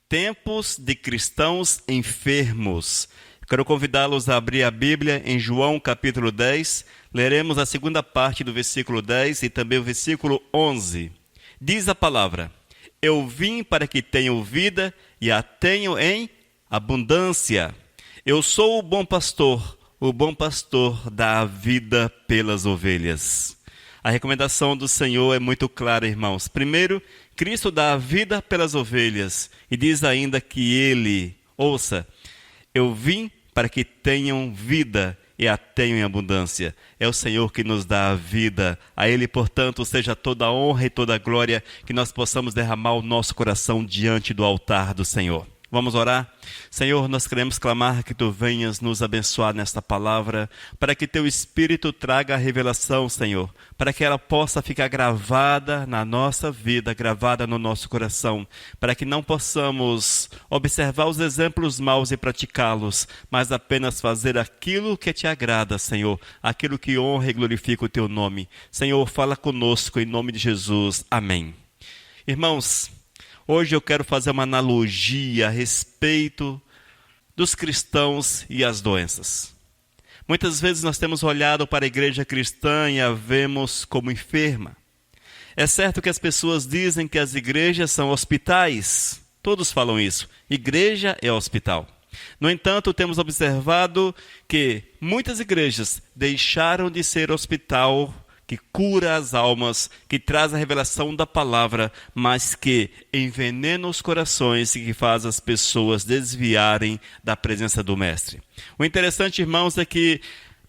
Tempos de cristãos enfermos. Quero convidá-los a abrir a Bíblia em João capítulo 10. Leremos a segunda parte do versículo 10 e também o versículo 11. Diz a palavra: Eu vim para que tenham vida e a tenham em abundância. Eu sou o bom pastor dá a vida pelas ovelhas. A recomendação do Senhor é muito clara, irmãos. Primeiro, Cristo dá a vida pelas ovelhas e diz ainda que Ele, ouça, eu vim para que tenham vida e a tenham em abundância. É o Senhor que nos dá a vida. A Ele, portanto, seja toda a honra e toda a glória, que nós possamos derramar o nosso coração diante do altar do Senhor. Vamos orar? Senhor, nós queremos clamar que Tu venhas nos abençoar nesta palavra, para que Teu Espírito traga a revelação, Senhor, para que ela possa ficar gravada na nossa vida, gravada no nosso coração, para que não possamos observar os exemplos maus e praticá-los, mas apenas fazer aquilo que Te agrada, Senhor, aquilo que honra e glorifica o Teu nome. Senhor, fala conosco em nome de Jesus. Amém. Irmãos, hoje eu quero fazer uma analogia a respeito dos cristãos e as doenças. Muitas vezes nós temos olhado para a igreja cristã e a vemos como enferma. É certo que as pessoas dizem que as igrejas são hospitais. Todos falam isso. Igreja é hospital. No entanto, temos observado que muitas igrejas deixaram de ser hospital que cura as almas, que traz a revelação da palavra, mas que envenena os corações e que faz as pessoas desviarem da presença do Mestre. O interessante, irmãos, é que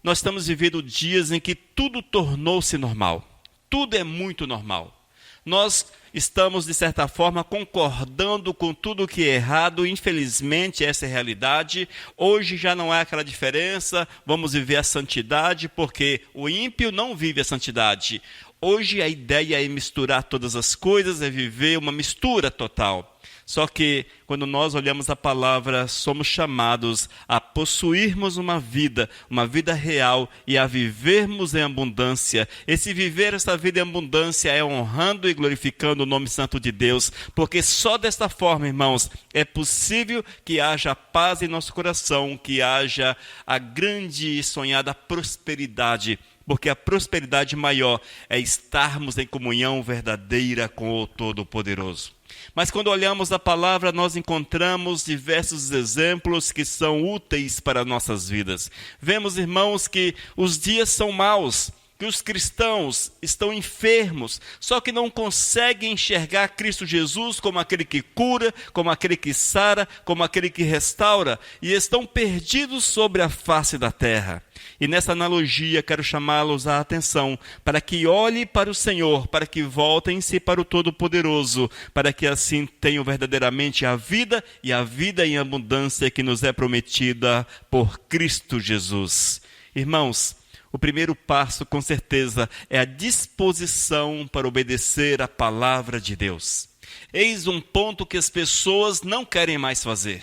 nós estamos vivendo dias em que tudo tornou-se normal. Tudo é muito normal. Nós estamos, de certa forma, concordando com tudo que é errado. Infelizmente, essa é a realidade. Hoje já não há aquela diferença. Vamos viver a santidade, porque o ímpio não vive a santidade. Hoje a ideia é misturar todas as coisas, é viver uma mistura total. Só que, quando nós olhamos a palavra, somos chamados a possuirmos uma vida real e a vivermos em abundância. Esse viver essa vida em abundância é honrando e glorificando o nome santo de Deus, porque só desta forma, irmãos, é possível que haja paz em nosso coração, que haja a grande e sonhada prosperidade, porque a prosperidade maior é estarmos em comunhão verdadeira com o Todo-Poderoso. Mas quando olhamos a palavra, nós encontramos diversos exemplos que são úteis para nossas vidas. Vemos, irmãos, que os dias são maus, que os cristãos estão enfermos, só que não conseguem enxergar Cristo Jesus como aquele que cura, como aquele que sara, como aquele que restaura, e estão perdidos sobre a face da terra. E nessa analogia quero chamá-los a atenção para que olhem para o Senhor, para que voltem-se para o Todo-Poderoso, para que assim tenham verdadeiramente a vida e a vida em abundância que nos é prometida por Cristo Jesus. Irmãos, o primeiro passo, com certeza, é a disposição para obedecer a palavra de Deus. Eis um ponto que as pessoas não querem mais fazer.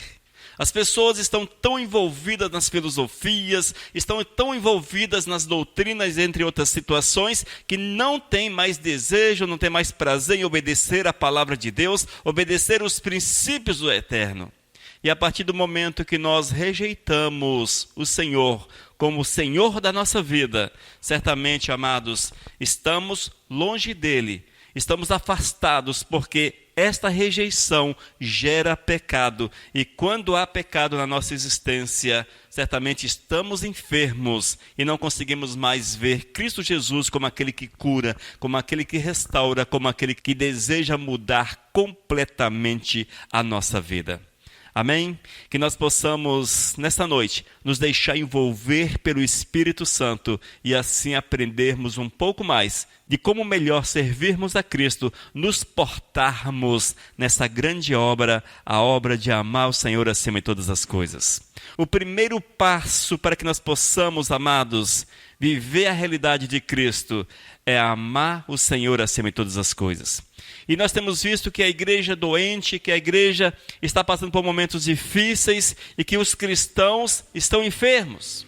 As pessoas estão tão envolvidas nas filosofias, estão tão envolvidas nas doutrinas, entre outras situações, que não tem mais desejo, não tem mais prazer em obedecer a palavra de Deus, obedecer os princípios do eterno. E a partir do momento que nós rejeitamos o Senhor como o Senhor da nossa vida, certamente, amados, estamos longe dele, estamos afastados, porque esta rejeição gera pecado. E quando há pecado na nossa existência, certamente estamos enfermos e não conseguimos mais ver Cristo Jesus como aquele que cura, como aquele que restaura, como aquele que deseja mudar completamente a nossa vida. Amém? Que nós possamos, nesta noite, nos deixar envolver pelo Espírito Santo e assim aprendermos um pouco mais de como melhor servirmos a Cristo, nos portarmos nessa grande obra, a obra de amar o Senhor acima de todas as coisas. O primeiro passo para que nós possamos, amados, viver a realidade de Cristo é amar o Senhor acima de todas as coisas. E nós temos visto que a igreja é doente, que a igreja está passando por momentos difíceis e que os cristãos estão enfermos.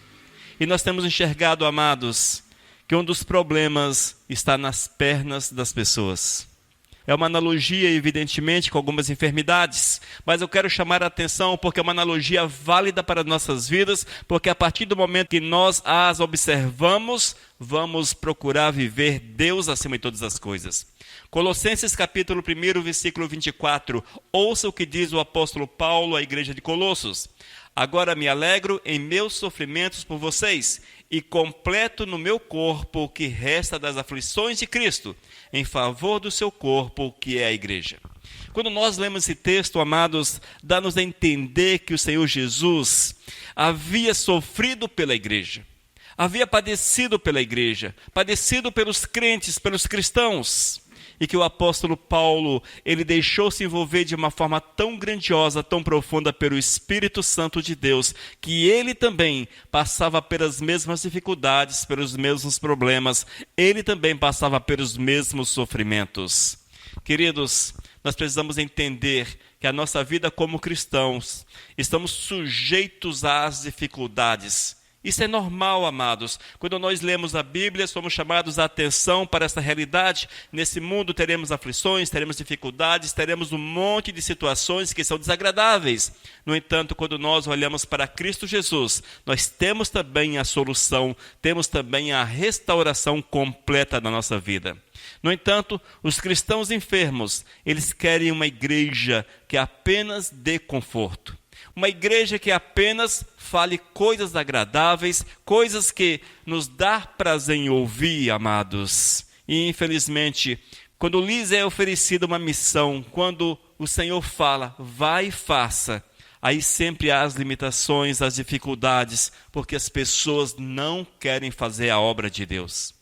E nós temos enxergado, amados, que um dos problemas está nas pernas das pessoas. É uma analogia, evidentemente, com algumas enfermidades, mas eu quero chamar a atenção porque é uma analogia válida para nossas vidas, porque a partir do momento que nós as observamos, vamos procurar viver Deus acima de todas as coisas. Colossenses capítulo 1, versículo 24. Ouça o que diz o apóstolo Paulo à igreja de Colossos. Agora me alegro em meus sofrimentos por vocês e completo no meu corpo o que resta das aflições de Cristo, em favor do seu corpo, que é a igreja. Quando nós lemos esse texto, amados, dá-nos a entender que o Senhor Jesus havia sofrido pela igreja, havia padecido pela igreja, padecido pelos crentes, pelos cristãos, e que o apóstolo Paulo, ele deixou-se envolver de uma forma tão grandiosa, tão profunda pelo Espírito Santo de Deus, que ele também passava pelas mesmas dificuldades, pelos mesmos problemas, ele também passava pelos mesmos sofrimentos. Queridos, nós precisamos entender que a nossa vida como cristãos, estamos sujeitos às dificuldades. Isso é normal, amados. Quando nós lemos a Bíblia, somos chamados a atenção para essa realidade. Nesse mundo teremos aflições, teremos dificuldades, teremos um monte de situações que são desagradáveis. No entanto, quando nós olhamos para Cristo Jesus, nós temos também a solução, temos também a restauração completa da nossa vida. No entanto, os cristãos enfermos, eles querem uma igreja que apenas dê conforto. Uma igreja que apenas fale coisas agradáveis, coisas que nos dá prazer em ouvir, amados. E infelizmente, quando lhes é oferecida uma missão, quando o Senhor fala, vai e faça, aí sempre há as limitações, as dificuldades, porque as pessoas não querem fazer a obra de Deus.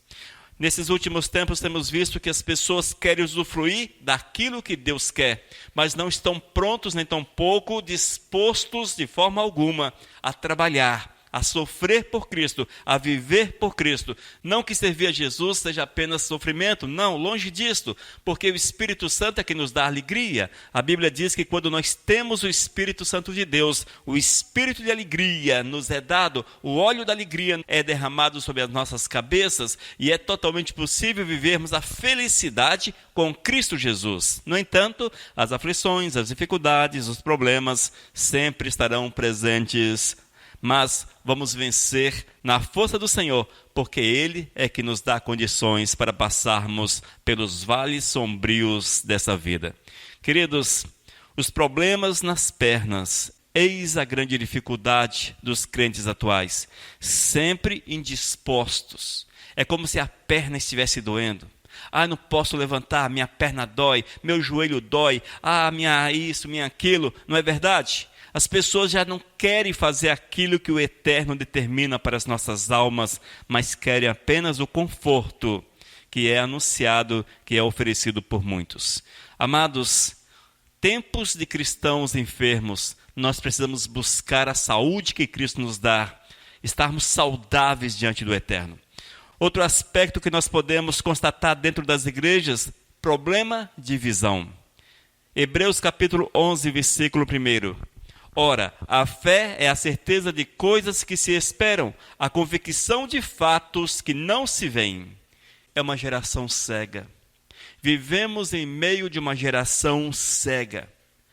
Nesses últimos tempos temos visto que as pessoas querem usufruir daquilo que Deus quer, mas não estão prontos nem tampouco dispostos de forma alguma a trabalhar, a sofrer por Cristo, a viver por Cristo. Não que servir a Jesus seja apenas sofrimento, não, longe disto, porque o Espírito Santo é que nos dá alegria. A Bíblia diz que quando nós temos o Espírito Santo de Deus, o Espírito de alegria nos é dado, o óleo da alegria é derramado sobre as nossas cabeças e é totalmente possível vivermos a felicidade com Cristo Jesus. No entanto, as aflições, as dificuldades, os problemas sempre estarão presentes, mas vamos vencer na força do Senhor, porque Ele é que nos dá condições para passarmos pelos vales sombrios dessa vida. Queridos, os problemas nas pernas, eis a grande dificuldade dos crentes atuais, sempre indispostos. É como se a perna estivesse doendo. Não posso levantar, minha perna dói, meu joelho dói, minha isso, minha aquilo, não é verdade? As pessoas já não querem fazer aquilo que o Eterno determina para as nossas almas, mas querem apenas o conforto que é anunciado, que é oferecido por muitos. Amados, tempos de cristãos enfermos, nós precisamos buscar a saúde que Cristo nos dá, estarmos saudáveis diante do Eterno. Outro aspecto que nós podemos constatar dentro das igrejas, problema de visão. Hebreus capítulo 11, versículo 1. Ora, a fé é a certeza de coisas que se esperam, a convicção de fatos que não se veem. É uma geração cega. Vivemos em meio de uma geração cega.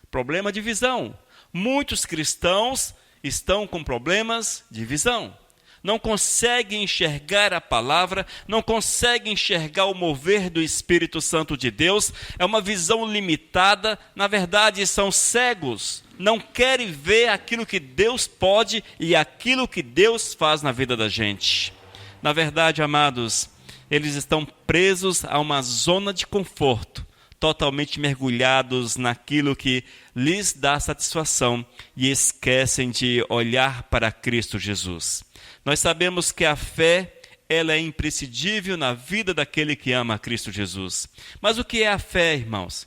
Problema de visão. Muitos cristãos estão com problemas de visão. Não conseguem enxergar a palavra, não conseguem enxergar o mover do Espírito Santo de Deus. É uma visão limitada, na verdade são cegos. Não querem ver aquilo que Deus pode e aquilo que Deus faz na vida da gente. Na verdade, amados, eles estão presos a uma zona de conforto, totalmente mergulhados naquilo que lhes dá satisfação e esquecem de olhar para Cristo Jesus. Nós sabemos que a fé, ela é imprescindível na vida daquele que ama a Cristo Jesus. Mas o que é a fé, irmãos?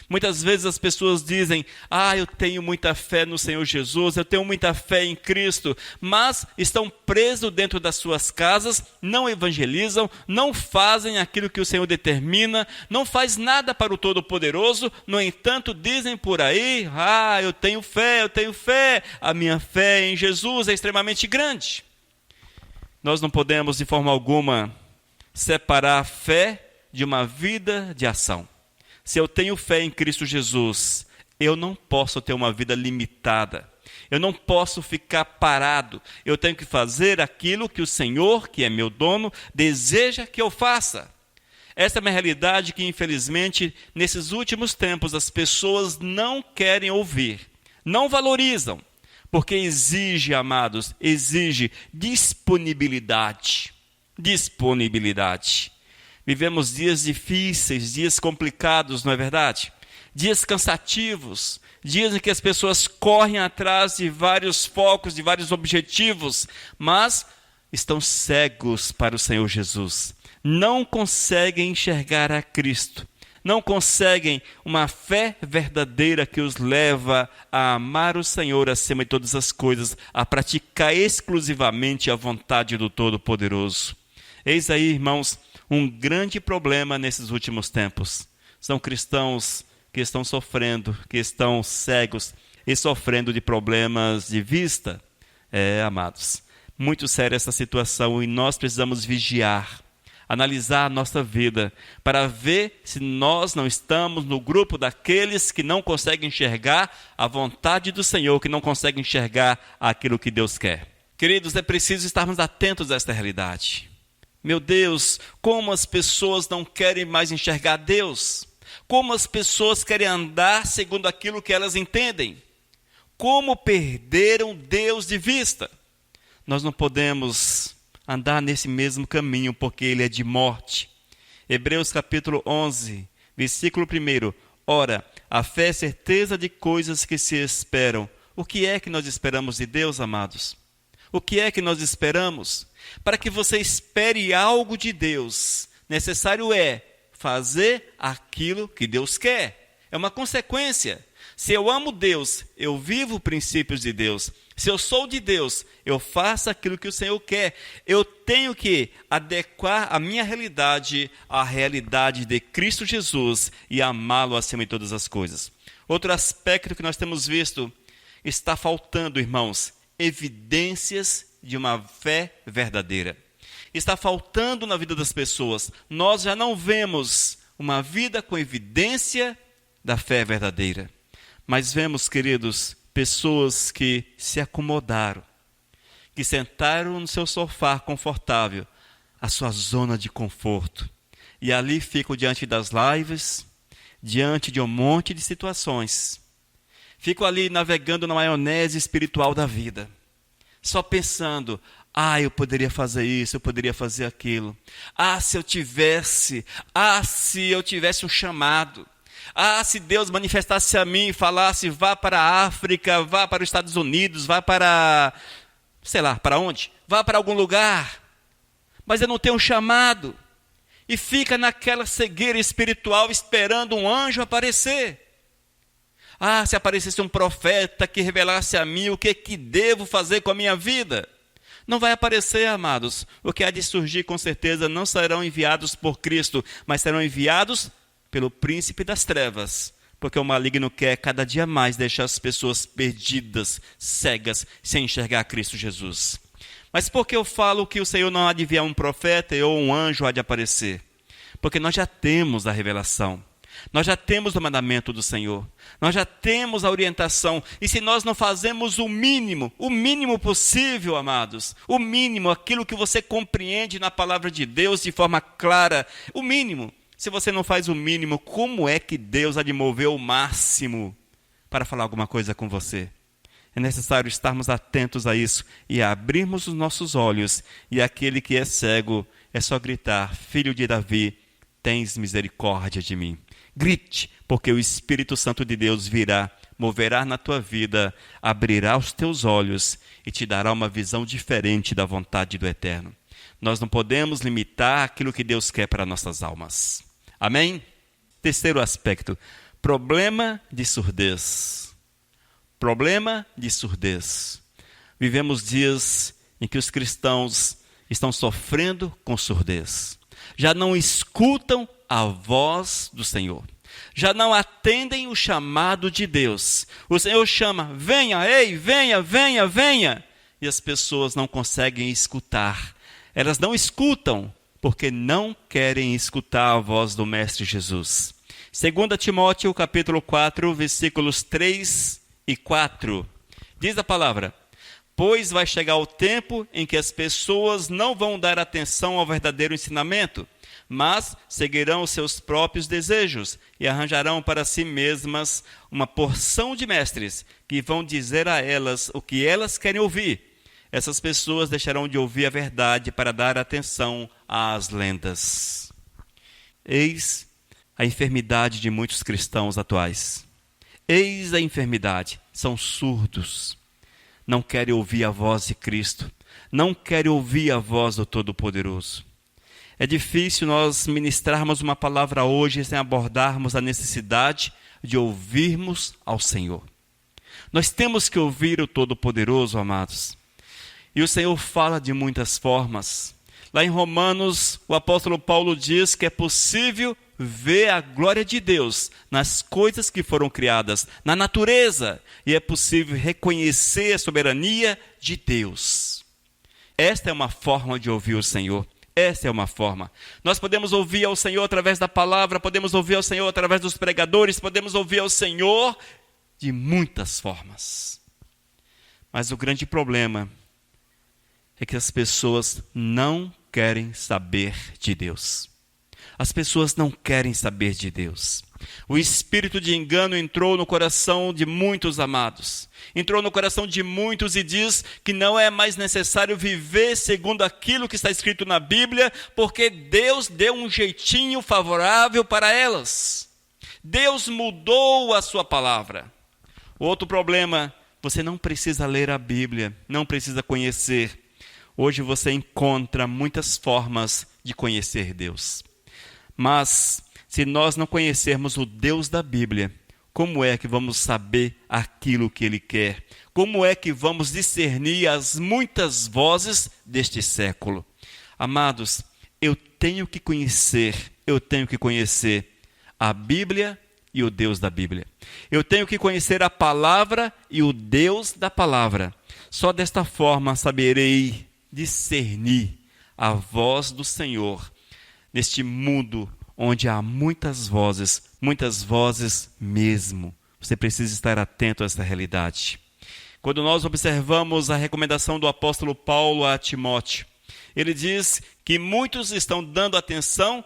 Muitas vezes as pessoas dizem, eu tenho muita fé no Senhor Jesus, eu tenho muita fé em Cristo, mas estão presos dentro das suas casas, não evangelizam, não fazem aquilo que o Senhor determina, não faz nada para o Todo-Poderoso, no entanto dizem por aí, eu tenho fé, a minha fé em Jesus é extremamente grande. Nós não podemos de forma alguma separar a fé de uma vida de ação. Se eu tenho fé em Cristo Jesus, eu não posso ter uma vida limitada. Eu não posso ficar parado. Eu tenho que fazer aquilo que o Senhor, que é meu dono, deseja que eu faça. Essa é uma realidade que, infelizmente, nesses últimos tempos, as pessoas não querem ouvir, não valorizam, porque exige, amados, exige disponibilidade. Disponibilidade. Vivemos dias difíceis, dias complicados, não é verdade? Dias cansativos, dias em que as pessoas correm atrás de vários focos, de vários objetivos, mas estão cegos para o Senhor Jesus. Não conseguem enxergar a Cristo. Não conseguem uma fé verdadeira que os leva a amar o Senhor acima de todas as coisas, a praticar exclusivamente a vontade do Todo-Poderoso. Eis aí, irmãos, um grande problema nesses últimos tempos. São cristãos que estão sofrendo, que estão cegos e sofrendo de problemas de vista. Amados, muito séria essa situação e nós precisamos vigiar, analisar a nossa vida, para ver se nós não estamos no grupo daqueles que não conseguem enxergar a vontade do Senhor, que não conseguem enxergar aquilo que Deus quer. Queridos, é preciso estarmos atentos a esta realidade. Meu Deus, como as pessoas não querem mais enxergar Deus. Como as pessoas querem andar segundo aquilo que elas entendem. Como perderam Deus de vista. Nós não podemos andar nesse mesmo caminho, porque ele é de morte. Hebreus capítulo 11, versículo 1. Ora, a fé é certeza de coisas que se esperam. O que é que nós esperamos de Deus, amados? O que é que nós esperamos? Para que você espere algo de Deus, necessário é fazer aquilo que Deus quer. É uma consequência. Se eu amo Deus, eu vivo princípios de Deus. Se eu sou de Deus, eu faço aquilo que o Senhor quer. Eu tenho que adequar a minha realidade à realidade de Cristo Jesus e amá-lo acima de todas as coisas. Outro aspecto que nós temos visto, está faltando, irmãos, evidências de uma fé verdadeira. Está faltando na vida das pessoas. Nós já não vemos uma vida com evidência da fé verdadeira. Mas vemos, queridos, pessoas que se acomodaram, que sentaram no seu sofá confortável, a sua zona de conforto. E ali ficam diante das lives, diante de um monte de situações. Ficam ali navegando na maionese espiritual da vida. Só pensando, eu poderia fazer isso, eu poderia fazer aquilo. Se eu tivesse um chamado. Se Deus manifestasse a mim e falasse, vá para a África, vá para os Estados Unidos, vá para, sei lá, para onde? Vá para algum lugar. Mas eu não tenho um chamado. E fica naquela cegueira espiritual esperando um anjo aparecer. Se aparecesse um profeta que revelasse a mim o que devo fazer com a minha vida. Não vai aparecer, amados. O que há de surgir, com certeza, não serão enviados por Cristo, mas serão enviados pelo príncipe das trevas. Porque o maligno quer cada dia mais deixar as pessoas perdidas, cegas, sem enxergar Cristo Jesus. Mas por que eu falo que o Senhor não há de enviar um profeta ou um anjo há de aparecer? Porque nós já temos a revelação. Nós já temos o mandamento do Senhor. Nós já temos a orientação. E se nós não fazemos o mínimo possível, amados, o mínimo, aquilo que você compreende na palavra de Deus de forma clara, o mínimo. Se você não faz o mínimo, como é que Deus há de mover o máximo para falar alguma coisa com você? É necessário estarmos atentos a isso e abrirmos os nossos olhos. E aquele que é cego, é só gritar, filho de Davi, tens misericórdia de mim. Grite, porque o Espírito Santo de Deus virá, moverá na tua vida, abrirá os teus olhos e te dará uma visão diferente da vontade do Eterno. Nós não podemos limitar aquilo que Deus quer para nossas almas. Amém? Terceiro aspecto, problema de surdez. Problema de surdez. Vivemos dias em que os cristãos estão sofrendo com surdez. Já não escutam a voz do Senhor. Já não atendem o chamado de Deus. O Senhor chama, venha, ei, venha, venha, venha. E as pessoas não conseguem escutar. Elas não escutam porque não querem escutar a voz do Mestre Jesus. 2 Timóteo capítulo 4, versículos 3 e 4. Diz a palavra: pois vai chegar o tempo em que as pessoas não vão dar atenção ao verdadeiro ensinamento, mas seguirão os seus próprios desejos e arranjarão para si mesmas uma porção de mestres que vão dizer a elas o que elas querem ouvir. Essas pessoas deixarão de ouvir a verdade para dar atenção às lendas. Eis a enfermidade de muitos cristãos atuais. Eis a enfermidade. São surdos. Não querem ouvir a voz de Cristo. Não querem ouvir a voz do Todo-Poderoso. É difícil nós ministrarmos uma palavra hoje sem abordarmos a necessidade de ouvirmos ao Senhor. Nós temos que ouvir o Todo-Poderoso, amados. E o Senhor fala de muitas formas. Lá em Romanos, o apóstolo Paulo diz que é possível ver a glória de Deus nas coisas que foram criadas, na natureza, e é possível reconhecer a soberania de Deus. Esta é uma forma de ouvir o Senhor. Esta é uma forma. Nós podemos ouvir ao Senhor através da palavra, podemos ouvir ao Senhor através dos pregadores, podemos ouvir ao Senhor de muitas formas. Mas o grande problema é que as pessoas não querem saber de Deus. As pessoas não querem saber de Deus. O espírito de engano entrou no coração de muitos amados. Entrou no coração de muitos e diz que não é mais necessário viver segundo aquilo que está escrito na Bíblia, porque Deus deu um jeitinho favorável para elas. Deus mudou a sua palavra. Outro problema, você não precisa ler a Bíblia, não precisa conhecer. Hoje você encontra muitas formas de conhecer Deus. Mas, se nós não conhecermos o Deus da Bíblia, como é que vamos saber aquilo que Ele quer? Como é que vamos discernir as muitas vozes deste século? Amados, eu tenho que conhecer a Bíblia e o Deus da Bíblia. Eu tenho que conhecer a palavra e o Deus da palavra. Só desta forma saberei discernir a voz do Senhor neste mundo onde há muitas vozes mesmo. Você precisa estar atento a essa realidade. Quando nós observamos a recomendação do apóstolo Paulo a Timóteo, ele diz que muitos estão dando atenção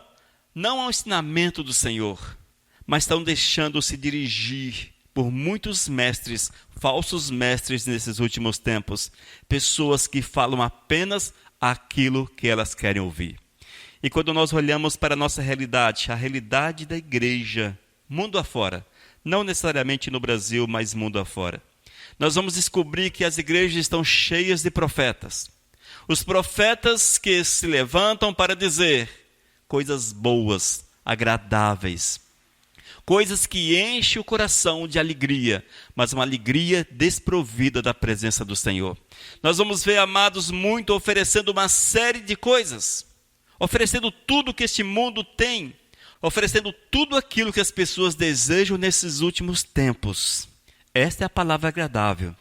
não ao ensinamento do Senhor, mas estão deixando-se dirigir por muitos mestres, falsos mestres nesses últimos tempos, pessoas que falam apenas aquilo que elas querem ouvir. E quando nós olhamos para a nossa realidade, a realidade da igreja, mundo afora, não necessariamente no Brasil, mas mundo afora, nós vamos descobrir que as igrejas estão cheias de profetas. Os profetas que se levantam para dizer coisas boas, agradáveis, coisas que enchem o coração de alegria, mas uma alegria desprovida da presença do Senhor. Nós vamos ver, amados, muito oferecendo uma série de coisas, oferecendo tudo que este mundo tem, oferecendo tudo aquilo que as pessoas desejam nesses últimos tempos. Esta é a palavra agradável.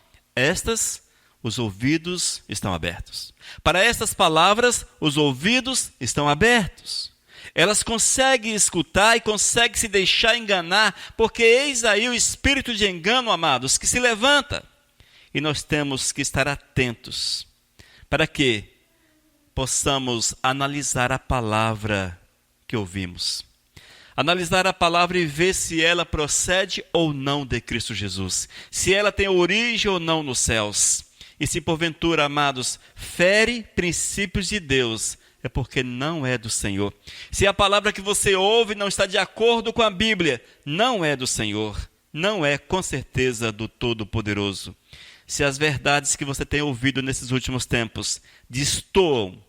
Os ouvidos estão abertos. Para estas palavras, os ouvidos estão abertos. Elas conseguem escutar e conseguem se deixar enganar, porque eis aí o espírito de engano, amados, que se levanta. E nós temos que estar atentos para que possamos analisar a palavra que ouvimos. Analisar a palavra e ver se ela procede ou não de Cristo Jesus. Se ela tem origem ou não nos céus. E se porventura, amados, fere princípios de Deus, é porque não é do Senhor. Se a palavra que você ouve não está de acordo com a Bíblia, não é do Senhor. Não é, com certeza, do Todo-Poderoso. Se as verdades que você tem ouvido nesses últimos tempos destoam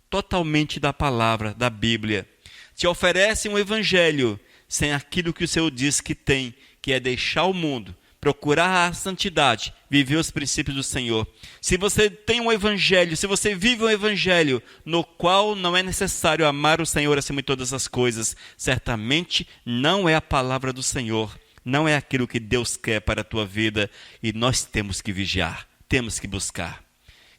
totalmente da palavra, da Bíblia, te oferecem um evangelho sem aquilo que o Senhor diz que tem, que é deixar o mundo, procurar a santidade, viver os princípios do Senhor. Se você tem um evangelho, se você vive um evangelho no qual não é necessário amar o Senhor acima de todas as coisas, certamente não é a palavra do Senhor, não é aquilo que Deus quer para a tua vida, e nós temos que vigiar, temos que buscar.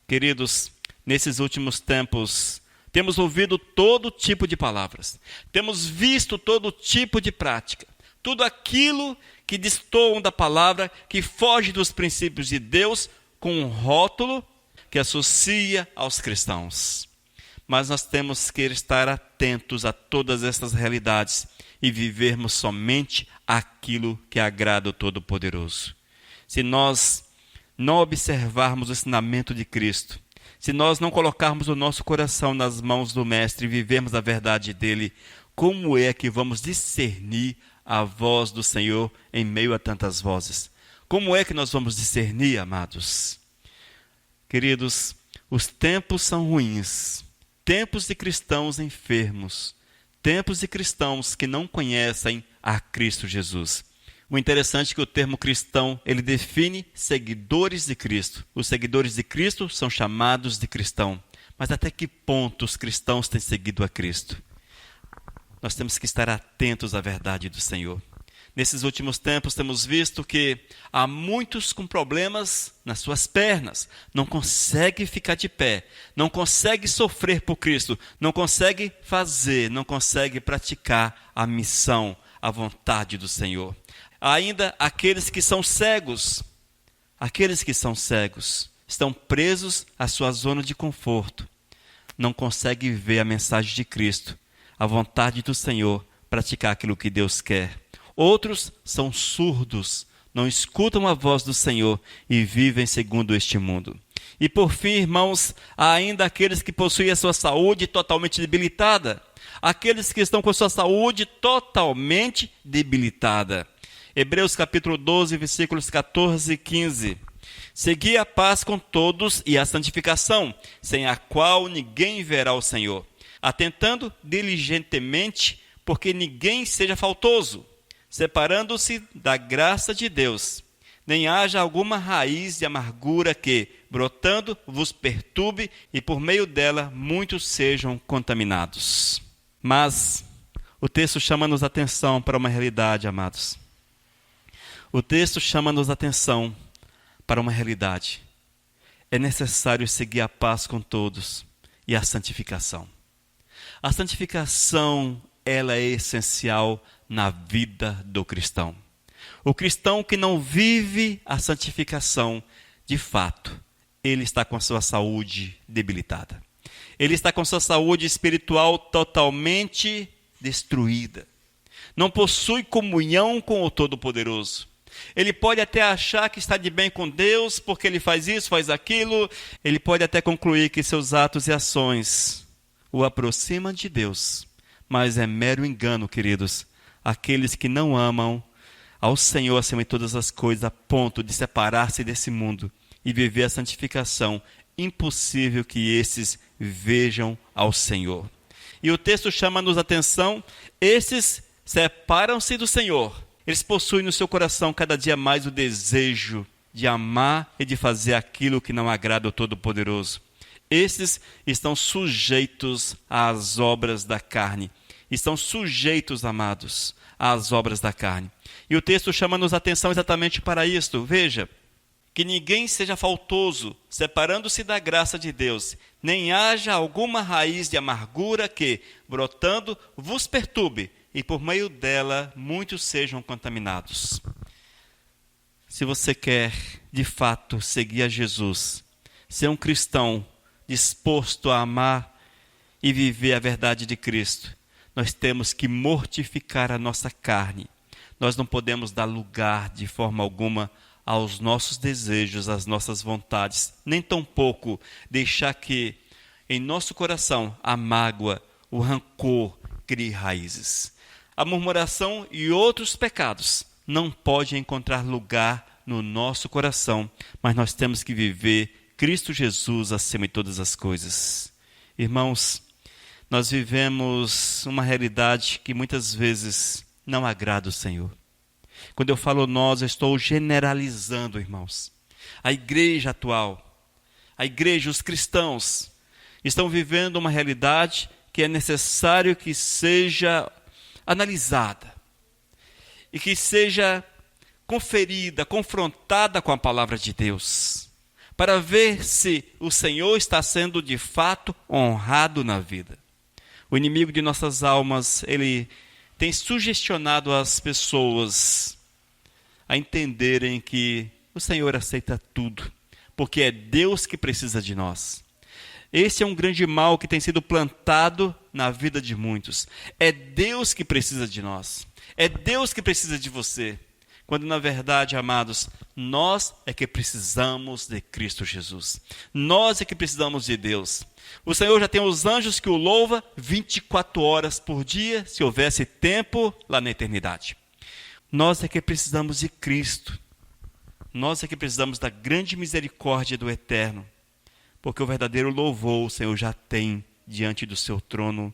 Queridos, nesses últimos tempos, temos ouvido todo tipo de palavras, temos visto todo tipo de prática, Tudo aquilo que destoam da palavra, que foge dos princípios de Deus, com um rótulo que associa aos cristãos. Mas nós temos que estar atentos a todas essas realidades e vivermos somente aquilo que agrada o Todo-Poderoso. Se nós não observarmos o ensinamento de Cristo, se nós não colocarmos o nosso coração nas mãos do Mestre e vivermos a verdade dele, como é que vamos discernir a voz do Senhor em meio a tantas vozes? Como é que nós vamos discernir, amados? Queridos, os tempos são ruins, tempos de cristãos enfermos, tempos de cristãos que não conhecem a Cristo Jesus. O interessante é que o termo cristão, ele define seguidores de Cristo. Os seguidores de Cristo são chamados de cristão. Mas até que ponto os cristãos têm seguido a Cristo? Nós temos que estar atentos à verdade do Senhor. Nesses últimos tempos temos visto que há muitos com problemas nas suas pernas. Não consegue ficar de pé, não consegue sofrer por Cristo, não consegue fazer, não consegue praticar a missão, a vontade do Senhor. Há ainda aqueles que são cegos. Aqueles que são cegos estão presos à sua zona de conforto. Não conseguem ver a mensagem de Cristo, a vontade do Senhor, praticar aquilo que Deus quer. Outros são surdos, não escutam a voz do Senhor e vivem segundo este mundo. E por fim, irmãos, há ainda aqueles que possuem a sua saúde totalmente debilitada. Aqueles que estão com a sua saúde totalmente debilitada. Hebreus capítulo 12, versículos 14 e 15. Segui a paz com todos e a santificação, sem a qual ninguém verá o Senhor. Atentando diligentemente, porque ninguém seja faltoso, separando-se da graça de Deus. Nem haja alguma raiz de amargura que, brotando, vos perturbe e por meio dela muitos sejam contaminados. Mas o texto chama-nos atenção para uma realidade, amados. O texto chama-nos atenção para uma realidade. É necessário seguir a paz com todos e a santificação. A santificação, ela é essencial na vida do cristão. O cristão que não vive a santificação, de fato, ele está com a sua saúde debilitada. Ele está com a sua saúde espiritual totalmente destruída. Não possui comunhão com o Todo-Poderoso. Ele pode até achar que está de bem com Deus, porque ele faz isso, faz aquilo. Ele pode até concluir que seus atos e ações o aproximam de Deus. Mas é mero engano, queridos. Aqueles que não amam ao Senhor acima de todas as coisas, a ponto de separar-se desse mundo e viver a santificação, impossível que esses vejam ao Senhor. E o texto chama-nos a atenção, esses separam-se do Senhor. Eles possuem no seu coração cada dia mais o desejo de amar e de fazer aquilo que não agrada ao Todo-Poderoso. Esses estão sujeitos às obras da carne. Estão sujeitos, amados, às obras da carne. E o texto chama-nos a atenção exatamente para isto. Veja, que ninguém seja faltoso, separando-se da graça de Deus, nem haja alguma raiz de amargura que, brotando, vos perturbe, e por meio dela muitos sejam contaminados. Se você quer, de fato, seguir a Jesus, ser um cristão disposto a amar e viver a verdade de Cristo, nós temos que mortificar a nossa carne. Nós não podemos dar lugar de forma alguma aos nossos desejos, às nossas vontades, nem tampouco deixar que em nosso coração a mágoa, o rancor crie raízes. A murmuração e outros pecados não podem encontrar lugar no nosso coração, mas nós temos que viver Cristo Jesus acima de todas as coisas. Irmãos, nós vivemos uma realidade que muitas vezes não agrada o Senhor. Quando eu falo nós, eu estou generalizando, irmãos. A igreja atual, a igreja, os cristãos, estão vivendo uma realidade que é necessário que seja analisada e que seja conferida, confrontada com a palavra de Deus, para ver se o Senhor está sendo de fato honrado na vida. O inimigo de nossas almas, ele tem sugestionado as pessoas a entenderem que o Senhor aceita tudo, porque é Deus que precisa de nós. Esse é um grande mal que tem sido plantado na vida de muitos. É Deus que precisa de nós. É Deus que precisa de você. Quando, na verdade, amados, nós é que precisamos de Cristo Jesus. Nós é que precisamos de Deus. O Senhor já tem os anjos que o louvam 24 horas por dia, se houvesse tempo lá na eternidade. Nós é que precisamos de Cristo. Nós é que precisamos da grande misericórdia do Eterno. Porque o verdadeiro louvor o Senhor já tem diante do seu trono,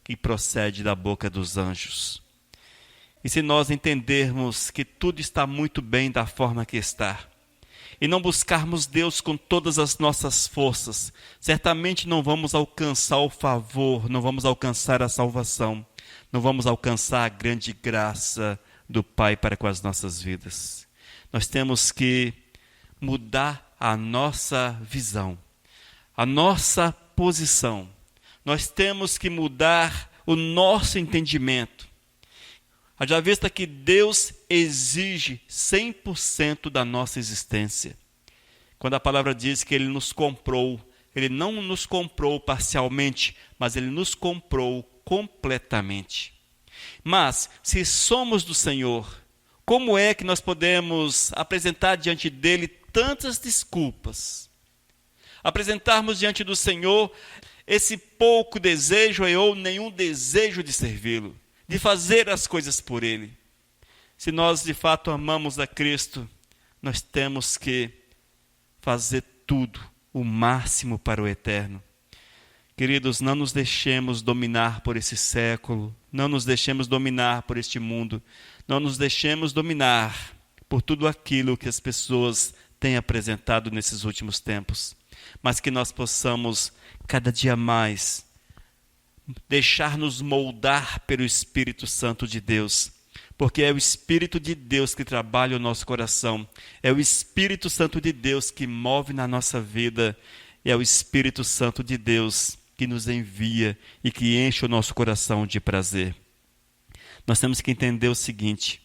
que procede da boca dos anjos. E se nós entendermos que tudo está muito bem da forma que está, e não buscarmos Deus com todas as nossas forças, certamente não vamos alcançar o favor, não vamos alcançar a salvação, não vamos alcançar a grande graça do Pai para com as nossas vidas. Nós temos que mudar a nossa visão, a nossa posição. Nós temos que mudar o nosso entendimento. Haja vista que Deus exige 100% da nossa existência. Quando a palavra diz que Ele nos comprou, Ele não nos comprou parcialmente, mas Ele nos comprou completamente. Mas, se somos do Senhor, como é que nós podemos apresentar diante dEle tantas desculpas? Apresentarmos diante do Senhor esse pouco desejo ou nenhum desejo de servi-lo, de fazer as coisas por Ele. Se nós de fato amamos a Cristo, nós temos que fazer tudo, o máximo para o eterno. Queridos, não nos deixemos dominar por esse século, não nos deixemos dominar por este mundo, não nos deixemos dominar por tudo aquilo que as pessoas têm apresentado nesses últimos tempos, mas que nós possamos cada dia mais deixar-nos moldar pelo Espírito Santo de Deus, porque é o Espírito de Deus que trabalha o nosso coração, é o Espírito Santo de Deus que move na nossa vida, é o Espírito Santo de Deus que nos envia e que enche o nosso coração de prazer. Nós temos que entender o seguinte: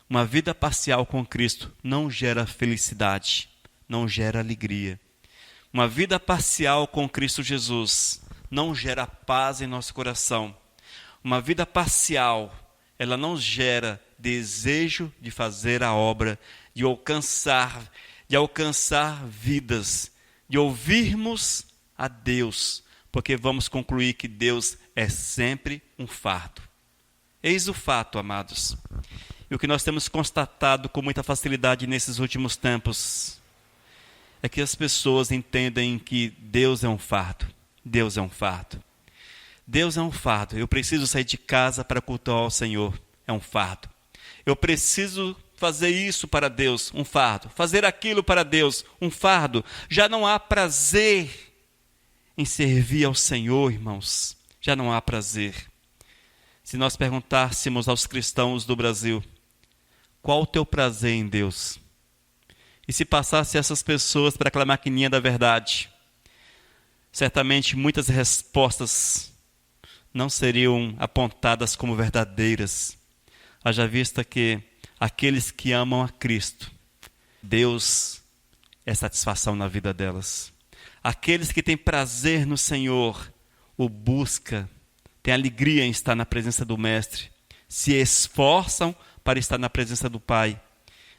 uma vida parcial com Cristo não gera felicidade, não gera alegria. Uma vida parcial com Cristo Jesus não gera paz em nosso coração. Uma vida parcial, ela não gera desejo de fazer a obra, de alcançar vidas, de ouvirmos a Deus, porque vamos concluir que Deus é sempre um fardo. Eis o fato, amados. E o que nós temos constatado com muita facilidade nesses últimos tempos é que as pessoas entendem que Deus é um fardo. Deus é um fardo. Deus é um fardo. Eu preciso sair de casa para cultuar ao Senhor. É um fardo. Eu preciso fazer isso para Deus. Um fardo. Fazer aquilo para Deus. Um fardo. Já não há prazer em servir ao Senhor, irmãos. Já não há prazer. Se nós perguntássemos aos cristãos do Brasil, qual o teu prazer em Deus? E se passasse essas pessoas para aquela maquininha da verdade, certamente muitas respostas não seriam apontadas como verdadeiras. Haja vista que aqueles que amam a Cristo, Deus é satisfação na vida delas. Aqueles que têm prazer no Senhor, o busca, têm alegria em estar na presença do Mestre, se esforçam para estar na presença do Pai.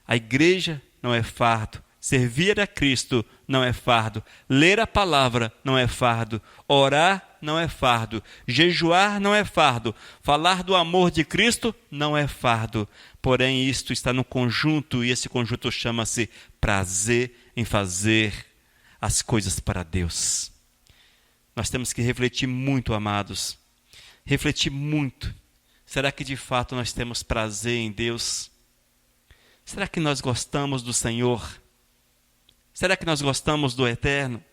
A igreja não é fardo. Servir a Cristo não é fardo. Ler a palavra não é fardo. Orar não é fardo. Jejuar não é fardo. Falar do amor de Cristo não é fardo. Porém, isto está no conjunto, e esse conjunto chama-se prazer em fazer as coisas para Deus. Nós temos que refletir muito, amados. Refletir muito. Será que de fato nós temos prazer em Deus? Será que nós gostamos do Senhor? Será que nós gostamos do Eterno?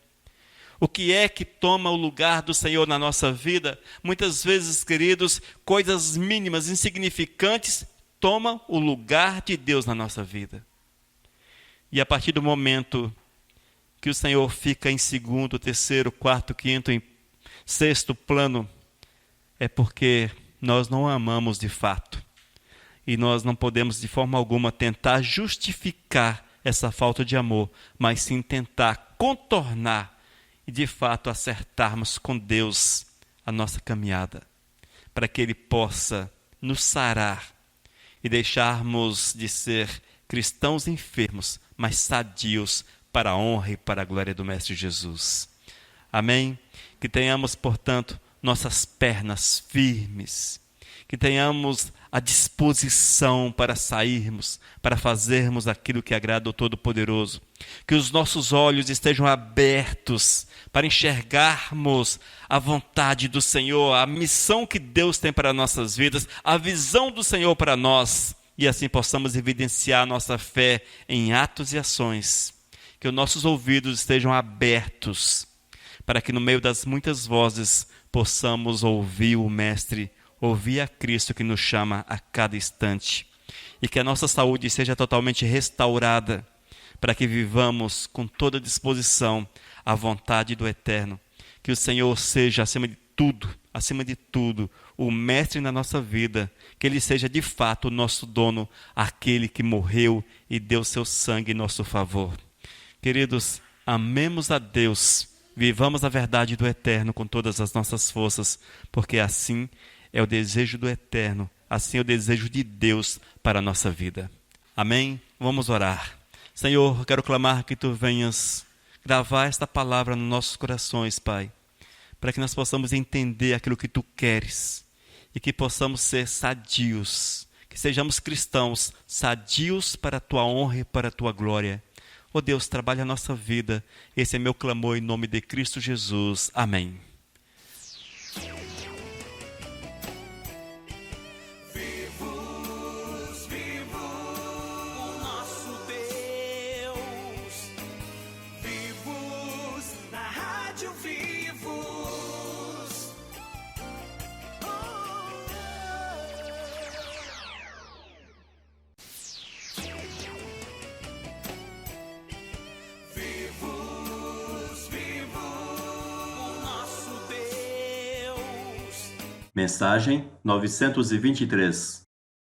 O que é que toma o lugar do Senhor na nossa vida? Muitas vezes, queridos, coisas mínimas, insignificantes, tomam o lugar de Deus na nossa vida. E a partir do momento que o Senhor fica em segundo, terceiro, quarto, quinto, em sexto plano, é porque nós não amamos de fato. E nós não podemos de forma alguma tentar justificar essa falta de amor, mas sim tentar contornar e de fato acertarmos com Deus a nossa caminhada, para que Ele possa nos sarar e deixarmos de ser cristãos enfermos, mas sadios para a honra e para a glória do Mestre Jesus. Amém? Que tenhamos, portanto, nossas pernas firmes, que tenhamos a disposição para sairmos, para fazermos aquilo que agrada ao Todo-Poderoso, que os nossos olhos estejam abertos para enxergarmos a vontade do Senhor, a missão que Deus tem para nossas vidas, a visão do Senhor para nós, e assim possamos evidenciar nossa fé em atos e ações, que os nossos ouvidos estejam abertos, para que no meio das muitas vozes possamos ouvir o Mestre, ouvir a Cristo que nos chama a cada instante, e que a nossa saúde seja totalmente restaurada, para que vivamos com toda disposição a vontade do Eterno. Que o Senhor seja, acima de tudo, o Mestre na nossa vida, que Ele seja de fato o nosso dono, aquele que morreu e deu seu sangue em nosso favor. Queridos, amemos a Deus, vivamos a verdade do Eterno com todas as nossas forças, porque assim é o desejo do Eterno, assim é o desejo de Deus para a nossa vida. Amém? Vamos orar. Senhor, quero clamar que Tu venhas gravar esta palavra nos nossos corações, Pai, para que nós possamos entender aquilo que Tu queres e que possamos ser sadios, que sejamos cristãos sadios para a Tua honra e para a Tua glória. Ó Deus, trabalha a nossa vida. Esse é meu clamor em nome de Cristo Jesus. Amém. Mensagem 923.